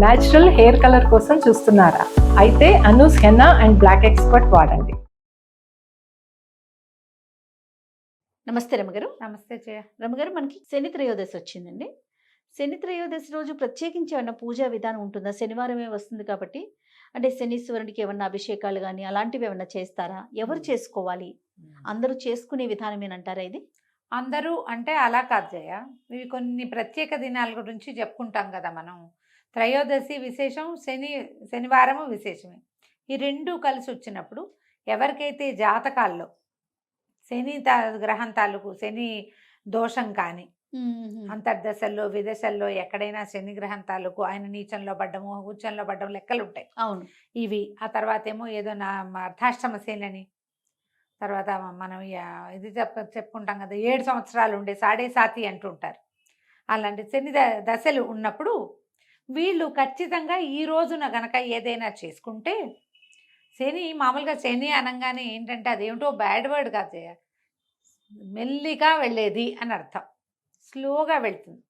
Natural hair colour కోసం చూస్తున్నారా? అయితే Anoos henna and black expert వాడండి. నమస్తే రమగారు. నమస్తే జయ. రమగారు, మనకి శని త్రయోదశి వచ్చిందండి. శని త్రయోదశి రోజు ప్రత్యేకించి ఏమన్నా పూజా విధానం ఉంటుందా? శనివారమే వస్తుంది కాబట్టి, అంటే శనీశ్వరునికి ఏమన్నా అభిషేకాలు కానీ అలాంటివి ఏమన్నా చేస్తారా? ఎవరు చేసుకోవాలి? అందరూ చేసుకునే విధానమేనంటారా ఇది? అందరూ అంటే అలా కాదు జయ. ఇవి కొన్ని ప్రత్యేక దినాల గురించి చెప్పుకుంటాం కదా మనం. త్రయోదశి విశేషం, శనివారము విశేషమే. ఈ రెండు కలిసి వచ్చినప్పుడు ఎవరికైతే జాతకాల్లో గ్రహం తాలూకు శని దోషం కానీ, అంతర్దశల్లో విదశల్లో ఎక్కడైనా శని గ్రహం తాలూకు ఆయన నీచంలో పడ్డము, ఉచ్చంలో పడ్డము లెక్కలు ఉంటాయి. అవును. ఇవి ఆ తర్వాత ఏమో ఏదో నా అర్ధాష్టమ శని, తర్వాత మనం ఇది చెప్పుకుంటాం కదా, 7 సంవత్సరాలు ఉండే సాడే సాతి అంటుంటారు. అలాంటి శని దశలు ఉన్నప్పుడు వీళ్ళు ఖచ్చితంగా ఈ రోజున గనక ఏదైనా చేసుకుంటే, శని మామూలుగా శని అనగానే ఏంటంటే అదేమిటో బ్యాడ్ వర్డ్ కాదు, మెల్లిగా వెళ్ళేది అని అర్థం. స్లోగా వెళ్తుంది.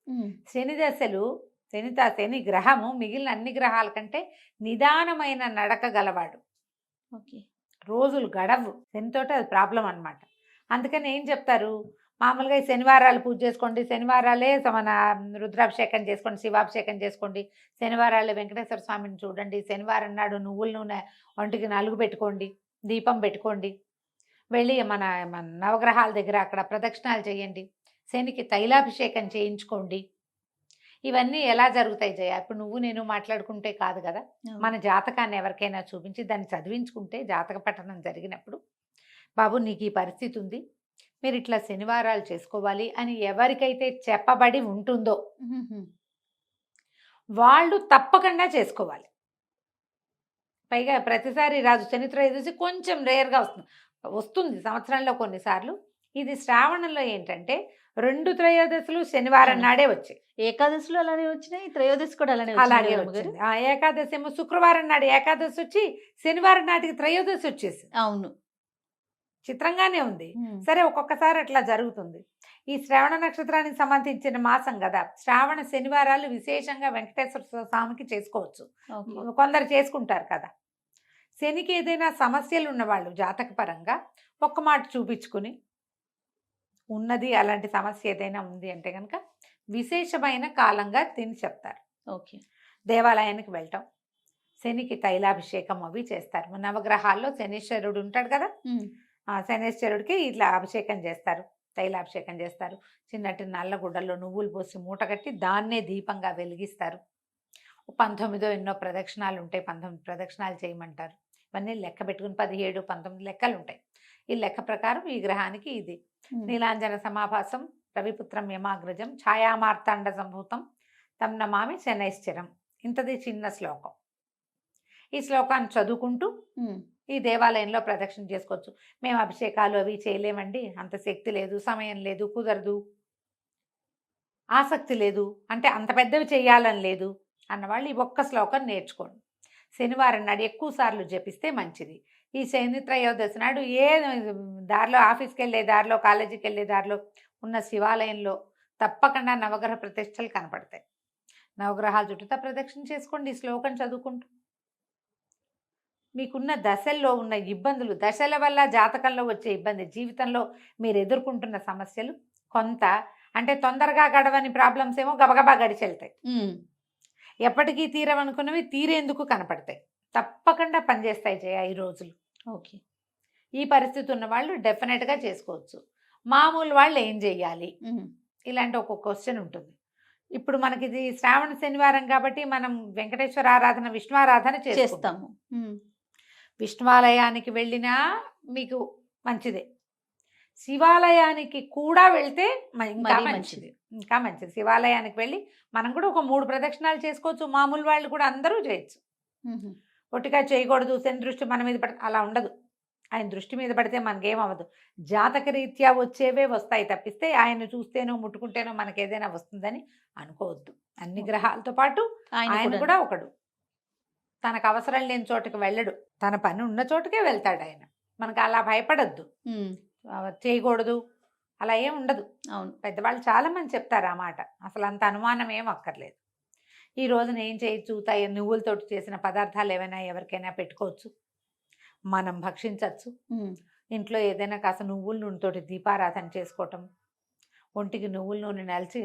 శని దశలు శని గ్రహము మిగిలిన అన్ని గ్రహాల కంటే నిదానమైన నడక గలవాడు. ఓకే. రోజులు గడవు శనితోటి, అది ప్రాబ్లం అనమాట. అందుకని ఏం చెప్తారు, మామూలుగా ఈ శనివారాలు పూజ చేసుకోండి, శనివారాలే మన రుద్రాభిషేకం చేసుకోండి, శివాభిషేకం చేసుకోండి, శనివారాలే వెంకటేశ్వర స్వామిని చూడండి, శనివారం నాడు నువ్వుల నూనె ఒంటికి నలుగు పెట్టుకోండి, దీపం పెట్టుకోండి, వెళ్ళి మన నవగ్రహాల దగ్గర అక్కడ ప్రదక్షిణాలు చేయండి, శనికి తైలాభిషేకం చేయించుకోండి. ఇవన్నీ ఎలా జరుగుతాయి జయ? ఇప్పుడు నువ్వు నేను మాట్లాడుకుంటే కాదు కదా, మన జాతకాన్ని ఎవరికైనా చూపించి దాన్ని చదివించుకుంటే, జాతక పఠనం జరిగినప్పుడు బాబు నీకు ఈ పరిస్థితి ఉంది, మీరు ఇట్లా శనివారాలు చేసుకోవాలి అని ఎవరికైతే చెప్పబడి ఉంటుందో వాళ్ళు తప్పకుండా చేసుకోవాలి. పైగా ప్రతిసారి రాజు శని త్రయోదశి కొంచెం రేర్గా వస్తుంది సంవత్సరంలో కొన్నిసార్లు. ఇది శ్రావణంలో ఏంటంటే 2 త్రయోదశులు శనివారం నాడే వచ్చాయి. ఏకాదశిలో అలానే వచ్చినాయి, త్రయోదశి కూడా అలానే వచ్చింది. ఆ ఏకాదశి ఏమో శుక్రవారం నాడు ఏకాదశి వచ్చి శనివారం నాటికి త్రయోదశి వచ్చేసి. అవును, చిత్రంగానే ఉంది. సరే, ఒక్కొక్కసారి అట్లా జరుగుతుంది. ఈ శ్రావణ నక్షత్రానికి సంబంధించిన మాసం కదా, శ్రావణ శనివారాలు విశేషంగా వెంకటేశ్వర స్వామికి చేసుకోవచ్చు. కొందరు చేసుకుంటారు కదా. శనికి ఏదైనా సమస్యలు ఉన్నవాళ్ళు జాతకపరంగా ఒక్క మాట చూపించుకుని ఉన్నది, అలాంటి సమస్య ఏదైనా ఉంది అంటే కనుక విశేషమైన కాలంగా తిని చెప్తారు. ఓకే. దేవాలయానికి వెళ్ళటం, శనికి తైలాభిషేకం అవి చేస్తారు. నవగ్రహాల్లో శనీశ్వరుడు ఉంటాడు కదా, ఆ శనీశ్వరుడికి ఇట్లా అభిషేకం చేస్తారు, తైలాభిషేకం చేస్తారు. చిన్నటి నల్ల గుడ్డల్లో నువ్వులు పోసి మూట కట్టి దాన్నే దీపంగా వెలిగిస్తారు. 19 ఎన్నో ప్రదక్షిణాలు ఉంటాయి, 19 ప్రదక్షిణాలు చేయమంటారు. ఇవన్నీ లెక్క పెట్టుకుని 17, 19 లెక్కలు ఉంటాయి. ఈ లెక్క ప్రకారం ఈ గ్రహానికి ఇది నీలాంజన సమాభాసం రవిపుత్రం యమాగ్రజం ఛాయామార్తాండ సంభూతం తం నమామి శనైశ్చరం. ఇంతది చిన్న శ్లోకం. ఈ శ్లోకాన్ని చదువుకుంటూ ఈ దేవాలయంలో ప్రదక్షిణ చేసుకోవచ్చు. మేము అభిషేకాలు అవి చేయలేమండి, అంత శక్తి లేదు, సమయం లేదు, కుదరదు, ఆసక్తి లేదు, అంటే అంత పెద్దవి చేయాలని లేదు అన్నవాళ్ళు ఈ ఒక్క శ్లోకం నేర్చుకోండి. శనివారం నాడు ఎక్కువ సార్లు జపిస్తే మంచిది. ఈ శని త్రయోదశి నాడు దారిలో ఆఫీస్కి వెళ్ళే దారిలో, కాలేజీకి వెళ్ళే దారిలో ఉన్న శివాలయంలో తప్పకుండా నవగ్రహ ప్రతిష్టలు కనపడతాయి. నవగ్రహాల చుట్టూతా ప్రదక్షిణ చేసుకోండి ఈ శ్లోకం చదువుకుంటూ. మీకున్న దశల్లో ఉన్న ఇబ్బందులు, దశల వల్ల జాతకంలో వచ్చే ఇబ్బంది, జీవితంలో మీరు ఎదుర్కొంటున్న సమస్యలు కొంత, అంటే తొందరగా గడవని ప్రాబ్లమ్స్ ఏమో గబగబా గడిచెళ్తాయి. ఎప్పటికీ తీరవనుకున్నవి తీరేందుకు కనపడతాయి. తప్పకుండా పనిచేస్తాయి జయ ఈ రోజులు. ఓకే. ఈ పరిస్థితి ఉన్న వాళ్ళు డెఫినెట్గా చేసుకోవచ్చు. మామూలు వాళ్ళు ఏం చెయ్యాలి, ఇలాంటి ఒక క్వశ్చన్ ఉంటుంది. ఇప్పుడు మనకి ఇది శ్రావణ శనివారం కాబట్టి మనం వెంకటేశ్వర ఆరాధన, విష్ణు ఆరాధన చేస్తాము. విష్ణువాలయానికి వెళ్ళినా మీకు మంచిదే, శివాలయానికి కూడా వెళ్తే ఇంకా మంచిది, ఇంకా మంచిది. శివాలయానికి వెళ్ళి మనం కూడా ఒక 3 ప్రదక్షిణాలు చేసుకోవచ్చు. మామూలు వాళ్ళు కూడా అందరూ చేయొచ్చు. ఒట్టిగా చేయకూడదు, శని దృష్టి మన మీద పడితే అలా ఉండదు. ఆయన దృష్టి మీద పడితే మనకేం అవ్వదు. జాతక రీత్యా వచ్చేవే వస్తాయి తప్పిస్తే ఆయన చూస్తేనో ముట్టుకుంటేనో మనకి ఏదైనా వస్తుందని అనుకోవద్దు. అన్ని గ్రహాలతో పాటు ఆయన కూడా ఒకడు. తనకు అవసరం లేని చోటుకి వెళ్ళడు, తన పని ఉన్న చోటుకే వెళ్తాడు ఆయన. మనకు అలా భయపడద్దు, చేయకూడదు అలా ఏం ఉండదు. అవును, పెద్దవాళ్ళు చాలా మంది చెప్తారు ఆ మాట, అసలు అంత అనుమానం ఏం అక్కర్లేదు. ఈ రోజున ఏం చేయొచ్చు, నువ్వులతోటి చేసిన పదార్థాలు ఏమైనా ఎవరికైనా పెట్టుకోవచ్చు, మనం భక్షించవచ్చు. ఇంట్లో ఏదైనా కాస్త నువ్వుల నూనెతోటి దీపారాధన చేసుకోవటం, ఒంటికి నువ్వుల నూనె నలిచి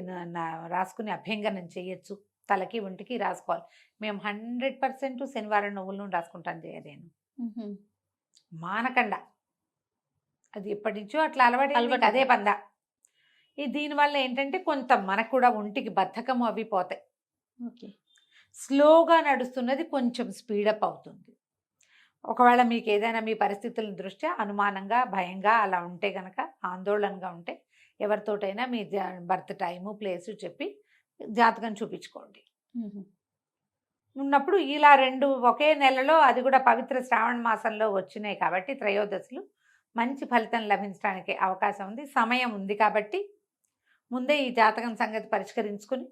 రాసుకుని అభ్యంగనం చేయొచ్చు. తలకి ఒంటికి రాసుకోవాలి. మేము 100% శనివారం నువ్వుల నూనె రాసుకుంటాను నేను, మానకండా. అది ఎప్పటి నుంచో అట్లా అలవాటు, అదే పందా. దీనివల్ల ఏంటంటే కొంత మనకు కూడా ఒంటికి బద్ధకము అవి పోతాయి. ఓకే. స్లోగా నడుస్తున్నది కొంచెం స్పీడప్ అవుతుంది. ఒకవేళ మీకు ఏదైనా మీ పరిస్థితుల దృష్ట్యా అనుమానంగా, భయంగా అలా ఉంటే గనక, ఆందోళనగా ఉంటే ఎవరితోటైనా మీ బర్త్ టైము, ప్లేసు చెప్పి జాతకం చూపించుకోండి. ఉన్నప్పుడు ఇలా 2 ఒకే నెలలో, అది కూడా పవిత్ర శ్రావణ మాసంలో వచ్చినాయి కాబట్టి త్రయోదశులు, మంచి ఫలితం లభించడానికి అవకాశం ఉంది. సమయం ఉంది కాబట్టి ముందే ఈ జాతకం సంగతి పరిష్కరించుకుని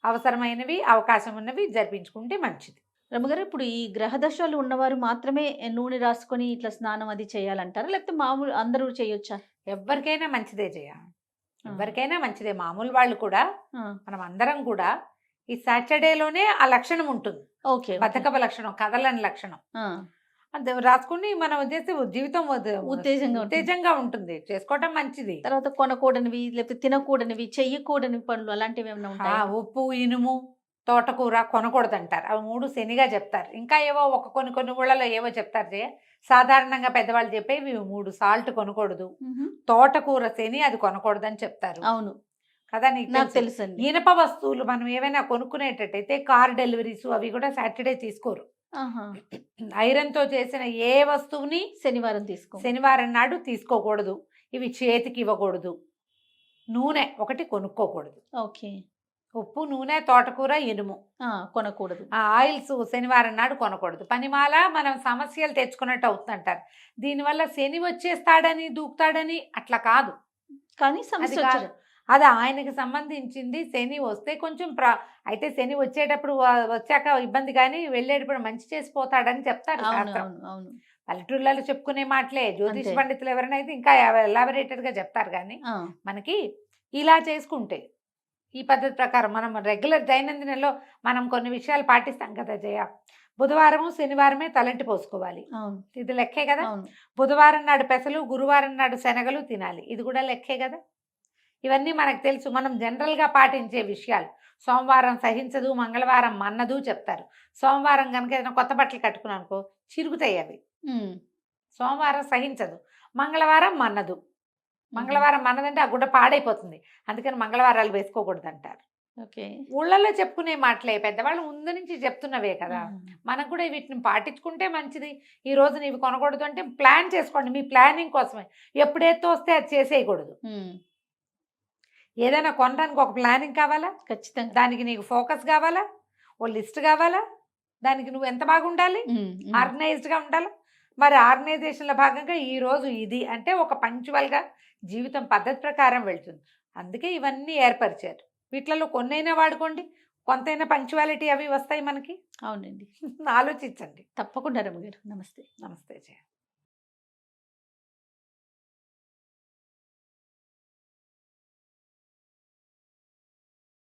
అవసరమైనవి, అవకాశం ఉన్నవి జరిపించుకుంటే మంచిది. రమ్మగారు, ఇప్పుడు ఈ గ్రహ దశలు ఉన్నవారు మాత్రమే నూనె రాసుకొని ఇట్లా స్నానం అది చేయాలంటారా, లేకపోతే మామూలు అందరూ చేయొచ్చా? ఎవరికైనా మంచిదే చేయాలి, ఎవరికైనా మంచిదే. మామూలు వాళ్ళు కూడా, మనం అందరం కూడా ఈ సాటర్డేలోనే ఆ లక్షణం ఉంటుంది. ఓకే. బతకపు లక్షణం, కదలని లక్షణం. అది రాసుకుని మనం చేస్తే జీవితం ఉత్తేజంగా ఉంటుంది, చేసుకోవటం మంచిది. తర్వాత కొనకూడనివి, లేకపోతే తినకూడనివి, చెయ్యకూడని పనులు అలాంటివి ఏమైనా ఉంటాయి? ఉప్పు, ఇనుము, తోటకూర కొనకూడదు అంటారు. అవి 3 శనిగా చెప్తారు. ఇంకా ఏవో కొన్ని ఊళ్ళలో ఏవో చెప్తారు. సాధారణంగా పెద్దవాళ్ళు చెప్పేవి 3 సాల్ట్ కొనకూడదు, తోటకూర శని, అది కొనకూడదు అని చెప్తారు. అవును కదా, నాకు తెలుసు. ఇనప వస్తువులు మనం ఏమైనా కొనుక్కునేటట్టయితే కార్ డెలివరీస్ అవి కూడా సాటర్డే తీసుకోరు. ఐరన్ తో చేసిన ఏ వస్తువుని శనివారం నాడు తీసుకోకూడదు. ఇవి చేతికి ఇవ్వకూడదు. నూనె ఒకటి కొనుక్కోకూడదు. ఓకే. ఉప్పు, నూనె, తోటకూర, ఇనుము కొనకూడదు. ఆయిల్స్ శనివారం నాడు కొనకూడదు. పనిమాల మనం సమస్యలు తెచ్చుకున్నట్టు అవుతుందంటారు. దీనివల్ల శని వచ్చేస్తాడని, దూకుతాడని అట్లా కాదు, కానీ అది ఆయనకి సంబంధించింది. శని వస్తే కొంచెం అయితే శని వచ్చేటప్పుడు వచ్చాక ఇబ్బంది, కానీ వెళ్ళేటప్పుడు మంచి చేసిపోతాడని చెప్తారు శాస్త్రం. పల్లెటూళ్ళలో చెప్పుకునే మాటలే. జ్యోతిష్ పండితులు ఎవరైనా అయితే ఇంకా ఎలాబరేటెడ్ గా చెప్తారు. కానీ మనకి ఇలా చేసుకుంటే, ఈ పద్ధతి ప్రకారం మనం రెగ్యులర్ దైనందినంలో మనం కొన్ని విషయాలు పాటిస్తాం కదా జయ. బుధవారము, శనివారమే తలంటి పోసుకోవాలి, ఇది లెక్కే కదా. బుధవారం నాడు పెసలు, గురువారం నాడు శనగలు తినాలి, ఇది కూడా లెక్కే కదా. ఇవన్నీ మనకు తెలుసు, మనం జనరల్గా పాటించే విషయాలు. సోమవారం సహించదు, మంగళవారం మన్నదు చెప్తారు. సోమవారం కనుక ఏదైనా కొత్త బట్టలు కట్టుకున్నాను అనుకో, చిరుగుతాయి అవి. సోమవారం సహించదు, మంగళవారం మన్నదు. మంగళవారం మన్నదంటే ఆ గుడ్డ పాడైపోతుంది, అందుకని మంగళవారాలు వేసుకోకూడదు అంటారు. ఊళ్ళల్లో చెప్పుకునే మాటలే, పెద్దవాళ్ళు ముందు నుంచి చెప్తున్నవే కదా. మనకు కూడా వీటిని పాటించుకుంటే మంచిది. ఈ రోజు నీవి కొనకూడదు అంటే ప్లాన్ చేసుకోండి, మీ ప్లానింగ్ కోసమే. ఎప్పుడైతే వస్తే అది చేసేయకూడదు. ఏదైనా కొనడానికి ఒక ప్లానింగ్ కావాలా, ఖచ్చితంగా. దానికి నీకు ఫోకస్ కావాలా, ఓ లిస్ట్ కావాలా, దానికి నువ్వు ఎంత బాగుండాలి, ఆర్గనైజ్డ్గా ఉండాలి. మరి ఆర్గనైజేషన్లో భాగంగా ఈ రోజు ఇది అంటే ఒక పంక్చువల్గా జీవితం పద్ధతి ప్రకారం వెళ్తుంది. అందుకే ఇవన్నీ ఏర్పరిచారు. వీటిలలో కొన్నైనా వాడుకోండి, కొంతైనా పంక్చువాలిటీ అవి వస్తాయి మనకి. అవునండి, ఆలోచించండి తప్పకుండా రమ్మ గారు. నమస్తే. నమస్తే జయ.